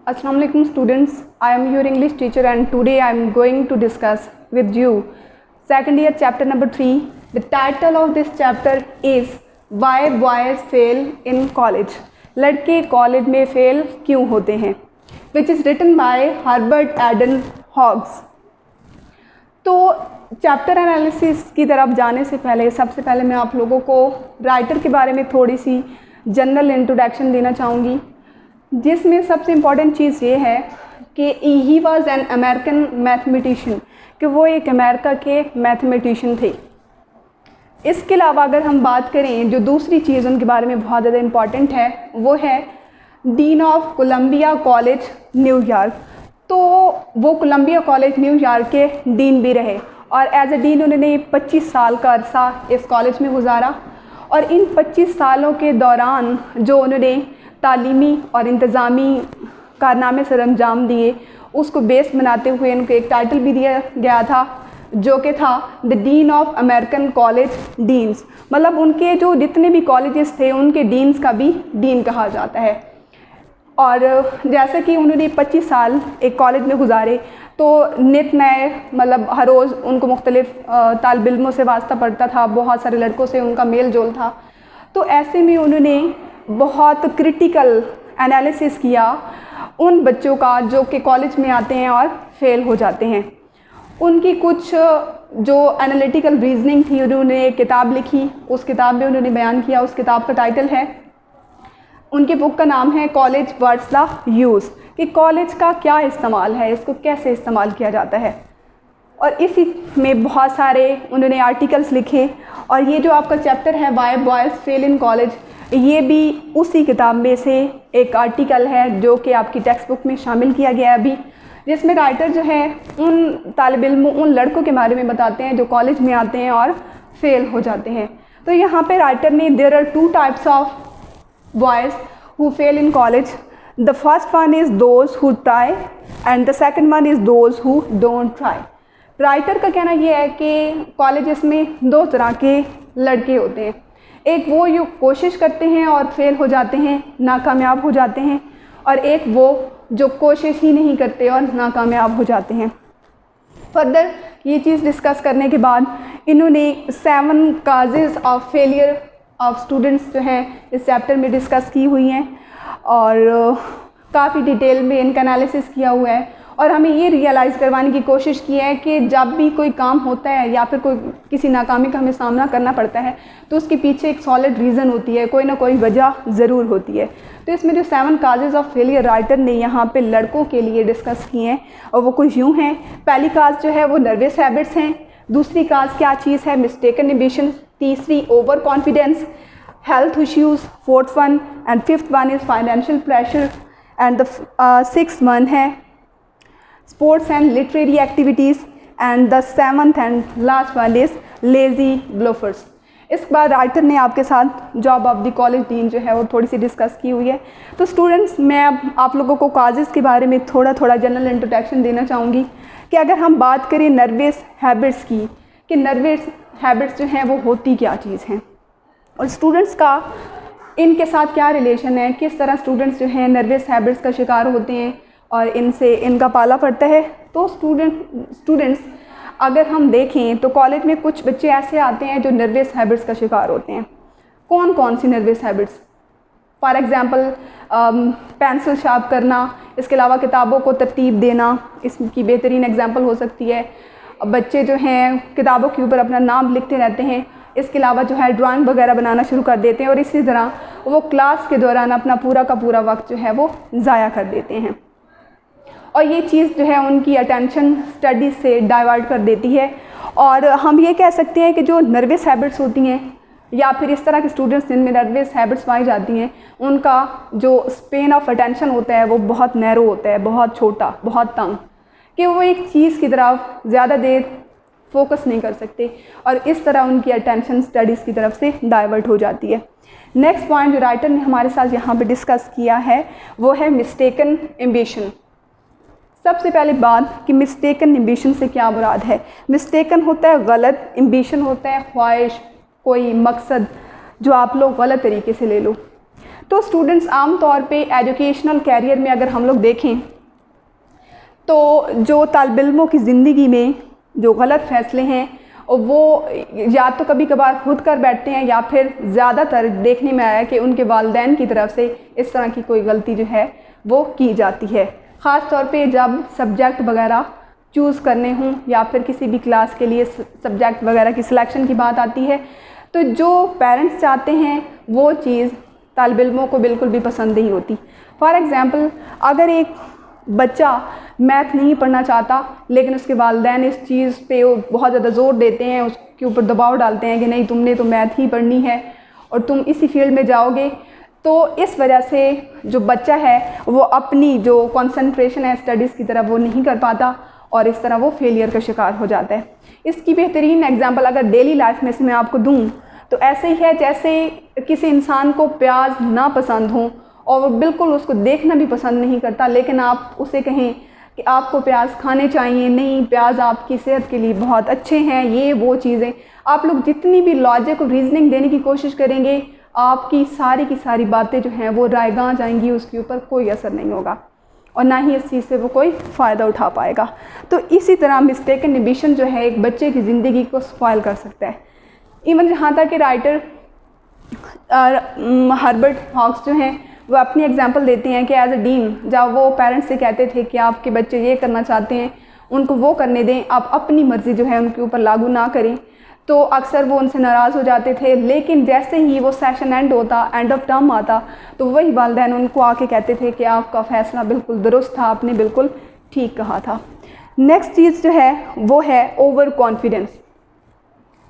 Assalamualaikum students, I am your English teacher and today I am going to discuss with you second year chapter number 3. The title of this chapter is Why Boys Fail in College. लड़के college में fail क्यों होते हैं, which is written by Herbert Eden Hoggs. तो chapter analysis की तरफ जाने से पहले सबसे पहले मैं आप लोगों को राइटर के बारे में थोड़ी सी जनरल इंट्रोडक्शन देना चाहूँगी, जिसमें सबसे इम्पॉर्टेंट चीज़ ये है कि he was an American mathematician, कि वो एक अमेरिका के मैथमेटिशियन थे. इसके अलावा अगर हम बात करें जो दूसरी चीज़ उनके बारे में बहुत ज़्यादा इम्पॉर्टेंट है वो है dean of Columbia college New York. तो वो कोलंबिया कॉलेज न्यूयॉर्क के डीन भी रहे और एज ए डीन उन्होंने 25 साल का अरसा इस कॉलेज में गुजारा. और इन 25 सालों के दौरान जो उन्होंने तालीमी और इंतज़ामी कारनामे सर अंजाम दिए, उसको बेस बनाते हुए उनको एक टाइटल भी दिया गया था जो कि था the dean of American college deans. मतलब उनके जो जितने भी कॉलेजेस थे उनके डीन्स का भी डीन कहा जाता है. और जैसे कि उन्होंने 25 साल एक कॉलेज में गुजारे तो नित नए मतलब हर रोज़ उनको मुख्तलिफ़ तालिब इल्मों से वास्ता पड़ता था, बहुत सारे लड़कों से उनका मेल जोल था. तो ऐसे में उन्होंने बहुत क्रिटिकल एनालिसिस किया उन बच्चों का जो कि कॉलेज में आते हैं और फेल हो जाते हैं. उनकी कुछ जो एनालिटिकल रीजनिंग थी उन्होंने एक किताब लिखी, उस किताब में उन्होंने बयान किया. उस किताब का टाइटल है, उनकी बुक का नाम है कॉलेज वर्ड्स द यूज़, कि कॉलेज का क्या इस्तेमाल है, इसको कैसे इस्तेमाल किया जाता है. और इसी में बहुत सारे उन्होंने आर्टिकल्स लिखे. और ये जो आपका चैप्टर है why boys fail in college, ये भी उसी किताब में से एक आर्टिकल है जो कि आपकी टेक्स्ट बुक में शामिल किया गया है अभी, जिसमें राइटर जो है उन तालिब इल्मों उन लड़कों के बारे में बताते हैं जो कॉलेज में आते हैं और फेल हो जाते हैं. तो यहाँ पे राइटर ने there are 2 types of boys who fail in college. The first one is those who try and the second one is those who don't try. Writer का कहना ये है कि कॉलेजेस में 2 तरह के लड़के होते हैं. एक वो जो कोशिश करते हैं और फेल हो जाते हैं, नाकामयाब हो जाते हैं, और एक वो जो कोशिश ही नहीं करते और नाकामयाब हो जाते हैं. फर्दर ये चीज़ डिस्कस करने के बाद इन्होंने 7 causes of failure of students जो हैं इस चैप्टर में डिस्कस की हुई हैं और काफ़ी डिटेल में इनका एनालिसिस किया हुआ है. और हमें ये रियलाइज़ करवाने की कोशिश की है कि जब भी कोई काम होता है या फिर कोई किसी नाकामी का हमें सामना करना पड़ता है तो उसके पीछे एक सॉलिड रीज़न होती है, कोई ना कोई वजह ज़रूर होती है. तो इसमें जो 7 काजेज़ ऑफ फेलियर राइटर ने यहाँ पे लड़कों के लिए डिस्कस किए हैं और वो कुछ यूँ हैं. पहली काज जो है वो नर्वस हैबिट्स हैं. दूसरी काज क्या चीज़ है, मिस्टेकन एम्बिशन. तीसरी over confidence, health issues. 4th one and 5th one is financial pressure and the 6th one है sports and literary activities and the 7th and last one is lazy bluffers. इसके बाद writer ने आपके साथ job of the college dean जो है वो थोड़ी सी डिस्कस की हुई है. तो स्टूडेंट्स, मैं अब आप लोगों को काजेज़ के बारे में थोड़ा थोड़ा जनरल इंट्रोडक्शन देना चाहूँगी कि अगर हम बात करें नर्वस हैबिट्स की, कि नर्वस हैबिट्स जो हैं वो होती क्या चीज़ हैं और स्टूडेंट्स का इनके साथ क्या रिलेशन है, किस तरह स्टूडेंट्स जो हैं नर्वस हैबिट्स का शिकार होते हैं और इनसे इनका पाला पड़ता है. तो स्टूडेंट्स अगर हम देखें तो कॉलेज में कुछ बच्चे ऐसे आते हैं जो नर्वस हैबिट्स का शिकार होते हैं. कौन कौन सी nervous habits? For example pencil sharp करना, इसके अलावा किताबों को तरतीब देना, इसकी बेहतरीन एग्जांपल हो सकती है. बच्चे जो हैं किताबों के ऊपर अपना नाम लिखते रहते हैं. इसके अलावा जो है ड्राइंग वगैरह बनाना शुरू कर देते हैं और इसी तरह वो क्लास के दौरान अपना पूरा का पूरा वक्त जो है वो ज़ाया कर देते हैं. और ये चीज़ जो है उनकी अटेंशन स्टडीज़ से डाइवर्ट कर देती है. और हम ये कह सकते हैं कि जो नर्वस हैबिट्स होती हैं या फिर इस तरह के स्टूडेंट्स जिनमें नर्वस हैबिट्स पाई जाती हैं, उनका जो स्पेन ऑफ अटेंशन होता है वो बहुत नैरो होता है, बहुत छोटा, बहुत तंग, कि वो एक चीज़ की तरफ ज़्यादा देर फोकस नहीं कर सकते और इस तरह उनकी अटेंशन स्टडीज़ की तरफ से डाइवर्ट हो जाती है. नेक्स्ट पॉइंट जो राइटर ने हमारे साथ यहाँ पे डिस्कस किया है वो है मिस्टेकन एम्बिशन. सबसे पहले बात कि मिस्टेकन एम्बिशन से क्या मुराद है. मिस्टेकन होता है गलत, एम्बिशन होता है ख्वाहिश, कोई मकसद जो आप लोग गलत तरीके से ले लो. तो स्टूडेंट्स आम तौर पे एजुकेशनल कैरियर में अगर हम लोग देखें तो जो तालिब इल्मों की ज़िंदगी में जो गलत फ़ैसले हैं वो या तो कभी कभार खुद कर बैठते हैं या फिर ज़्यादातर देखने में आया कि उनके वालिदैन की तरफ से इस तरह की कोई गलती जो है वो की जाती है। ख़ास तौर पे जब सब्जेक्ट वगैरह चूज़ करने हों या फिर किसी भी क्लास के लिए सब्जेक्ट वगैरह की सिलेक्शन की बात आती है, तो जो पेरेंट्स चाहते हैं वो चीज़ तालिब इल्मों को बिल्कुल भी पसंद नहीं होती। फॉर एग्ज़ाम्पल, अगर एक बच्चा मैथ नहीं पढ़ना चाहता लेकिन उसके वालिदैन इस चीज़ पे बहुत ज़्यादा ज़ोर देते हैं, उसके ऊपर दबाव डालते हैं कि नहीं तुमने तो मैथ ही पढ़नी है और तुम इसी फील्ड में जाओगे, तो इस वजह से जो बच्चा है वो अपनी जो कंसंट्रेशन है स्टडीज़ की तरफ वो नहीं कर पाता और इस तरह वो फेलियर का शिकार हो जाता है। इसकी बेहतरीन एग्जांपल अगर डेली लाइफ में से मैं आपको दूं तो ऐसे ही है जैसे किसी इंसान को प्याज ना पसंद हो और वो बिल्कुल उसको देखना भी पसंद नहीं करता, लेकिन आप उसे कहें कि आपको प्याज खाने चाहिए, नहीं प्याज आपकी सेहत के लिए बहुत अच्छे हैं, ये वो चीज़ें, आप लोग जितनी भी लॉजिक और रीजनिंग देने की कोशिश करेंगे आपकी सारी की सारी बातें जो हैं वो रायगां जाएंगी, उसके ऊपर कोई असर नहीं होगा और ना ही इस चीज़ से वो कोई फ़ायदा उठा पाएगा। तो इसी तरह मिस्टेकन एम्बिशन जो है एक बच्चे की ज़िंदगी को स्पॉइल कर सकता है। इवन यहाँ तक कि राइटर हर्बर्ट हॉक्स जो हैं वो अपनी एग्जांपल देते हैं कि एज अ डीन जब वो पेरेंट्स से कहते थे कि आपके बच्चे ये करना चाहते हैं उनको वो करने दें, आप अपनी मर्ज़ी जो है उनके ऊपर लागू ना करें, तो अक्सर वो उनसे नाराज़ हो जाते थे। लेकिन जैसे ही वो सेशन एंड होता, एंड ऑफ टर्म आता, तो वही वालिदैन उनको आके कहते थे कि आपका फ़ैसला बिल्कुल दुरुस्त था, आपने बिल्कुल ठीक कहा था। नेक्स्ट चीज़ जो है वो है ओवर कॉन्फिडेंस।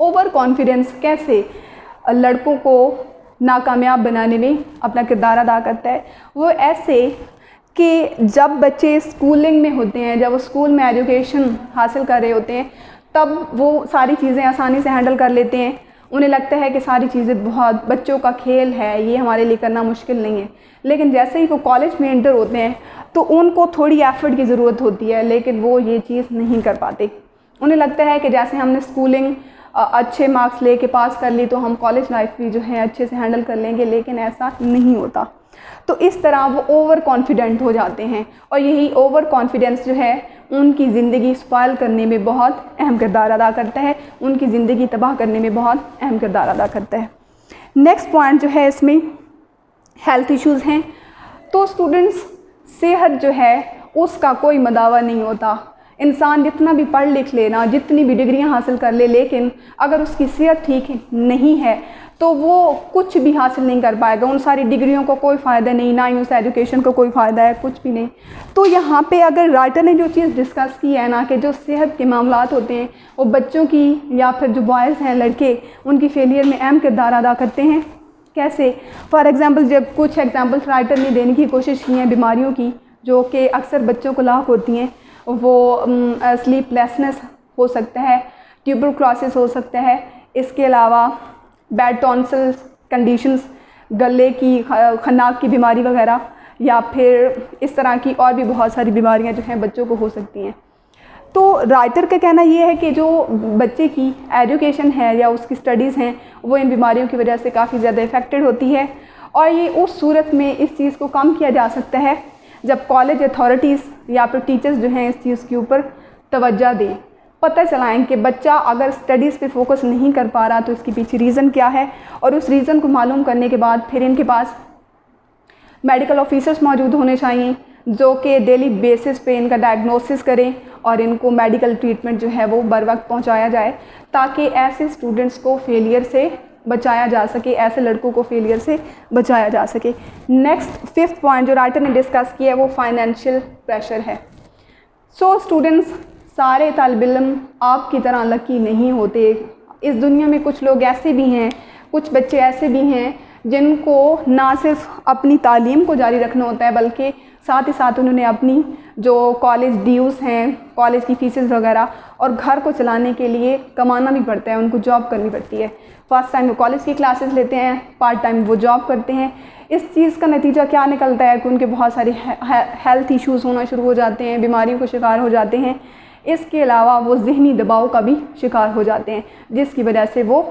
ओवर कॉन्फिडेंस कैसे लड़कों को नाकामयाब बनाने में अपना किरदार अदा करता है? वो ऐसे कि जब बच्चे स्कूलिंग में होते हैं, जब वो स्कूल में एजुकेशन हासिल कर रहे होते हैं, तब वो सारी चीज़ें आसानी से हैंडल कर लेते हैं। उन्हें लगता है कि सारी चीज़ें बहुत बच्चों का खेल है, ये हमारे लिए करना मुश्किल नहीं है। लेकिन जैसे ही वो कॉलेज में एंटर होते हैं तो उनको थोड़ी एफर्ट की ज़रूरत होती है, लेकिन वो ये चीज़ नहीं कर पाते। उन्हें लगता है कि जैसे हमने स्कूलिंग अच्छे मार्क्स लेके पास कर ली तो हम कॉलेज लाइफ भी जो है अच्छे से हैंडल कर लेंगे, लेकिन ऐसा नहीं होता। तो इस तरह वो ओवर कॉन्फिडेंट हो जाते हैं और यही ओवर कॉन्फिडेंस जो है उनकी ज़िंदगी स्पॉइल करने में बहुत अहम किरदार अदा करता है, उनकी ज़िंदगी तबाह करने में बहुत अहम किरदार अदा करता है। नेक्स्ट पॉइंट जो है इसमें हेल्थ इश्यूज़ हैं। तो स्टूडेंट्स, सेहत जो है उसका कोई मदावा नहीं होता। इंसान जितना भी पढ़ लिख लेना, जितनी भी डिग्रियां हासिल कर ले, लेकिन अगर उसकी सेहत ठीक नहीं है तो वो कुछ भी हासिल नहीं कर पाएगा। उन सारी डिग्रियों को कोई फ़ायदा नहीं, ना ही उस एजुकेशन को कोई फ़ायदा है, कुछ भी नहीं। तो यहाँ पे अगर राइटर ने जो चीज़ डिस्कस की है ना कि जो सेहत के मामलात होते हैं वो बच्चों की या फिर जो बॉयज़ हैं लड़के, उनकी फेलियर में अहम किरदार अदा करते हैं। कैसे? फॉर एग्ज़ाम्पल, जब कुछ एग्जाम्पल्स राइटर ने देने की कोशिश की हैं बीमारियों की जो कि अक्सर बच्चों को लाक होती हैं, वो स्लीपलेसनेस हो सकता है, ट्यूबरक्लोसिस हो सकता है, इसके अलावा बैड टॉन्सिल्स कंडीशंस, गले की खन्नाक की बीमारी वगैरह, या फिर इस तरह की और भी बहुत सारी बीमारियां जो हैं बच्चों को हो सकती हैं। तो राइटर का कहना ये है कि जो बच्चे की एजुकेशन है या उसकी स्टडीज़ हैं वो इन बीमारियों की वजह से काफ़ी ज़्यादा इफ़ेक्टेड होती है और ये उस सूरत में इस चीज़ को कम किया जा सकता है जब कॉलेज अथॉरिटीज़ या फिर टीचर्स जो हैं इस चीज़ के ऊपर तवज्जो दें, पता चलाएं कि बच्चा अगर स्टडीज़ पे फोकस नहीं कर पा रहा तो इसके पीछे रीज़न क्या है, और उस रीज़न को मालूम करने के बाद फिर इनके पास मेडिकल ऑफिसर्स मौजूद होने चाहिए जो कि डेली बेसिस पे इनका डायग्नोसिस करें और इनको मेडिकल ट्रीटमेंट जो है वो बर वक्त पहुँचाया जाए ताकि ऐसे स्टूडेंट्स को फेलियर से बचाया जा सके, ऐसे लड़कों को फेलियर से बचाया जा सके। नेक्स्ट 5th पॉइंट जो राइटर ने डिस्कस किया है वो फाइनेंशियल प्रेशर है। सो स्टूडेंट्स, सारे तालिब इल्म आपकी तरह लकी नहीं होते। इस दुनिया में कुछ लोग ऐसे भी हैं, कुछ बच्चे ऐसे भी हैं जिनको ना सिर्फ अपनी तालीम को जारी रखना होता है बल्कि साथ ही साथ उन्होंने अपनी जो कॉलेज ड्यूज़ हैं, कॉलेज की फ़ीसेस वगैरह और घर को चलाने के लिए कमाना भी पड़ता है, उनको जॉब करनी पड़ती है। फर्स्ट टाइम वो कॉलेज की क्लासेस लेते हैं, पार्ट टाइम वो जॉब करते हैं। इस चीज़ का नतीजा क्या निकलता है कि उनके बहुत सारे हेल्थ इश्यूज़ होना शुरू हो जाते हैं, बीमारियों को शिकार हो जाते हैं। इसके अलावा वो ज़हनी दबाव का भी शिकार हो जाते हैं जिसकी वजह से वो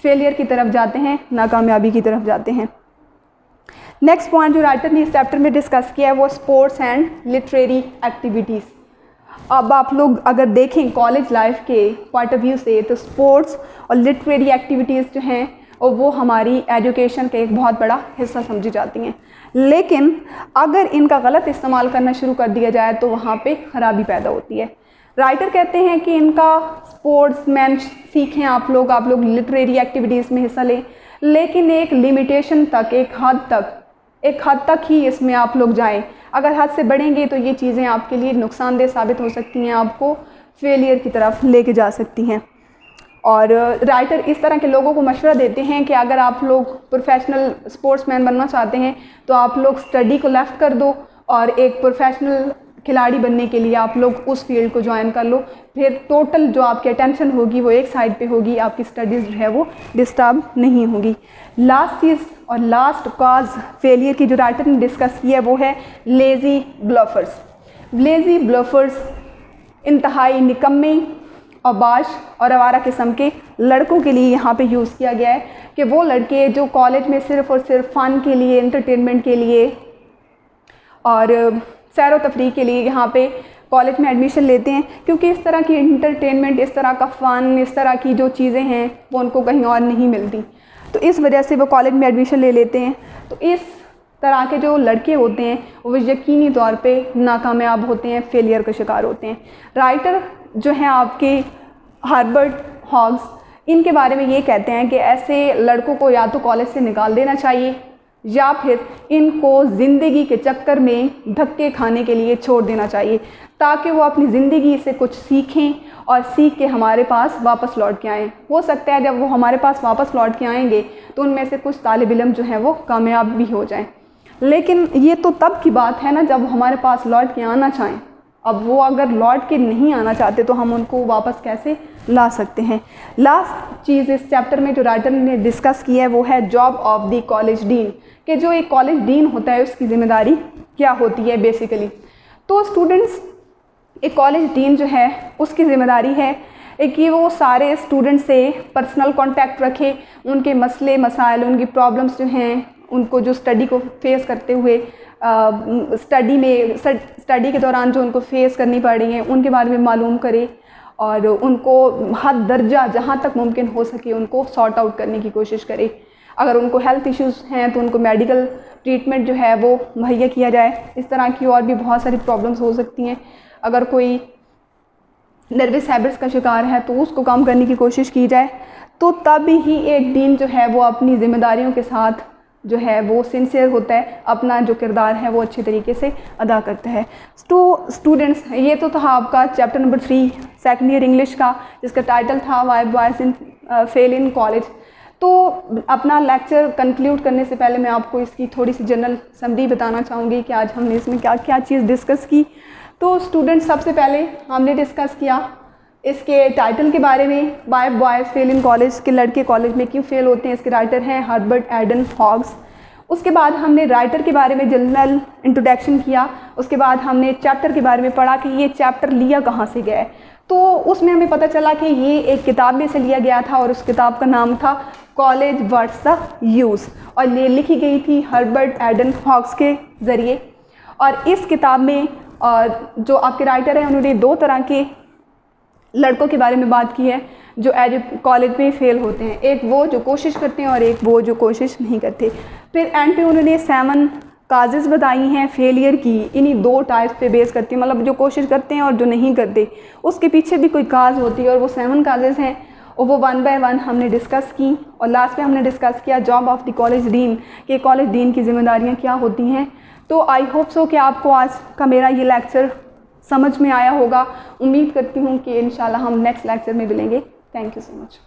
फेलियर की तरफ जाते हैं, नाकामयाबी की तरफ जाते हैं। नेक्स्ट पॉइंट जो राइटर ने इस चैप्टर में डिस्कस किया है वो स्पोर्ट्स एंड लिटरेरी एक्टिविटीज़। अब आप लोग अगर देखें कॉलेज लाइफ के पॉइंट ऑफ व्यू से तो स्पोर्ट्स और लिटरेरी एक्टिविटीज़ जो हैं और वो हमारी एजुकेशन का एक बहुत बड़ा हिस्सा समझी जाती हैं, लेकिन अगर इनका गलत इस्तेमाल करना शुरू कर दिया जाए तो वहाँ पे ख़राबी पैदा होती है। राइटर कहते हैं कि इनका स्पोर्ट्समैन सीखें आप लोग लिटरेरी एक्टिविटीज़ में हिस्सा लें, लेकिन एक लिमिटेशन तक, एक हद तक ही इसमें आप लोग जाएं। अगर हद से बढ़ेंगे तो ये चीज़ें आपके लिए नुकसानदेह साबित हो सकती हैं, आपको फेलियर की तरफ लेके जा सकती हैं। और राइटर इस तरह के लोगों को मशवरा देते हैं कि अगर आप लोग प्रोफेशनल स्पोर्ट्समैन बनना चाहते हैं तो आप लोग स्टडी को लेफ्ट कर दो और एक प्रोफेशनल खिलाड़ी बनने के लिए आप लोग उस फील्ड को ज्वाइन कर लो। फिर टोटल जो आपकी अटेंशन होगी वो एक साइड पे होगी, आपकी स्टडीज़ जो है वो डिस्टर्ब नहीं होगी। लास्ट चीज़ और लास्ट कॉज फेलियर की जो राइटर ने डिस्कस की है वो है लेज़ी ब्लफर्स। लेज़ी ब्लफर्स इंतहाई निकम्मे, अबाश और आवारा किस्म के लड़कों के लिए यहाँ पे यूज़ किया गया है कि वो लड़के जो कॉलेज में सिर्फ़ और सिर्फ फ़न के लिए, एंटरटेनमेंट के लिए और सैर व तफरीह के लिए यहाँ पे कॉलेज में एडमिशन लेते हैं, क्योंकि इस तरह की एंटरटेनमेंट, इस तरह का फ़न, इस तरह की जो चीज़ें हैं वो उनको कहीं और नहीं मिलती, तो इस वजह से वो कॉलेज में एडमिशन ले लेते हैं। तो इस तरह के जो लड़के होते हैं वो यकीनी तौर पे नाकामयाब होते हैं, फेलियर का शिकार होते हैं। राइटर जो हैं आपके हर्बर्ट हॉग्स, इनके बारे में ये कहते हैं कि ऐसे लड़कों को या तो कॉलेज से निकाल देना चाहिए या फिर इनको ज़िंदगी के चक्कर में धक्के खाने के लिए छोड़ देना चाहिए, ताकि वो अपनी ज़िंदगी से कुछ सीखें और सीख के हमारे पास वापस लौट के आएँ। हो सकता है जब वो हमारे पास वापस लौट के आएंगे तो उनमें से कुछ तालिब इल्म जो हैं वो कामयाब भी हो जाएं, लेकिन ये तो तब की बात है ना जब वो हमारे पास लौट के आना चाहें। अब वो अगर लौट के नहीं आना चाहते तो हम उनको वापस कैसे ला सकते हैं। लास्ट चीज़ इस चैप्टर में जो राइटर ने डिस्कस की है वो है job of the college dean, कि जो एक कॉलेज डीन होता है उसकी ज़िम्मेदारी क्या होती है बेसिकली। तो स्टूडेंट्स, एक कॉलेज डीन जो है उसकी ज़िम्मेदारी है कि वो सारे स्टूडेंट से पर्सनल कांटेक्ट रखे, उनके मसले मसाइल, उनकी प्रॉब्लम्स जो हैं, उनको जो स्टडी को फेस करते हुए स्टडी के दौरान जो उनको फेस करनी पड़ रही हैं उनके बारे में मालूम करे और उनको हद दर्जा जहाँ तक मुमकिन हो सके उनको सॉर्ट आउट करने की कोशिश करे। अगर उनको हेल्थ इश्यूज़ हैं तो उनको मेडिकल ट्रीटमेंट जो है वो मुहैया किया जाए। इस तरह की और भी बहुत सारी प्रॉब्लम्स हो सकती हैं। अगर कोई नर्वस हैबिट्स का शिकार है तो उसको कम करने की कोशिश की जाए, तो तब ही एक डीन जो है वो अपनी ज़िम्मेदारियों के साथ जो है वो सिंसियर होता है, अपना जो किरदार है वो अच्छे तरीके से अदा करता है। तो स्टूडेंट्स, ये तो था आपका chapter number 3 second year English का, जिसका टाइटल था why boys in fail in college. तो अपना लेक्चर कंक्लूड करने से पहले मैं आपको इसकी थोड़ी सी जनरल समरी बताना चाहूँगी कि आज हमने इसमें क्या क्या चीज़ डिस्कस की। तो स्टूडेंट्स, सबसे पहले हमने डिस्कस किया इसके टाइटल के बारे में, why boys fail in college, के लड़के कॉलेज में क्यों फेल होते हैं। इसके राइटर हैं हर्बर्ट एडन हॉग्स। उसके बाद हमने राइटर के बारे में जनरल इंट्रोडक्शन किया। उसके बाद हमने चैप्टर के बारे में पढ़ा कि ये चैप्टर लिया कहाँ से गया है। तो उसमें हमें पता चला कि ये एक किताब में से लिया गया था और उस किताब का नाम था कॉलेज व्हाट्स द यूज़, और ये लिखी गई थी हर्बर्ट एडन हॉग्स के ज़रिए। और इस किताब में जो आपके राइटर हैं उन्होंने 2 तरह के लड़कों के बारे में बात की है जो कॉलेज में फेल होते हैं, एक वो जो कोशिश करते हैं और एक वो जो कोशिश नहीं करते। फिर एंड पे उन्होंने 7 काजेज़ बताई हैं फेलियर की, इन्हीं 2 टाइप्स पे बेस करती है, मतलब जो कोशिश करते हैं और जो नहीं करते, उसके पीछे भी कोई काज होती है और वो 7 काजेज़ हैं और वो 1 बाय 1 हमने डिस्कस की। और लास्ट में हमने डिस्कस किया job of the college dean, कि कॉलेज डीन की जिम्मेदारियाँ क्या होती हैं। तो आई होप सो कि आपको आज का मेरा ये लेक्चर समझ में आया होगा। उम्मीद करती हूँ कि इंशाल्लाह हम नेक्स्ट लेक्चर में मिलेंगे। Thank you so much.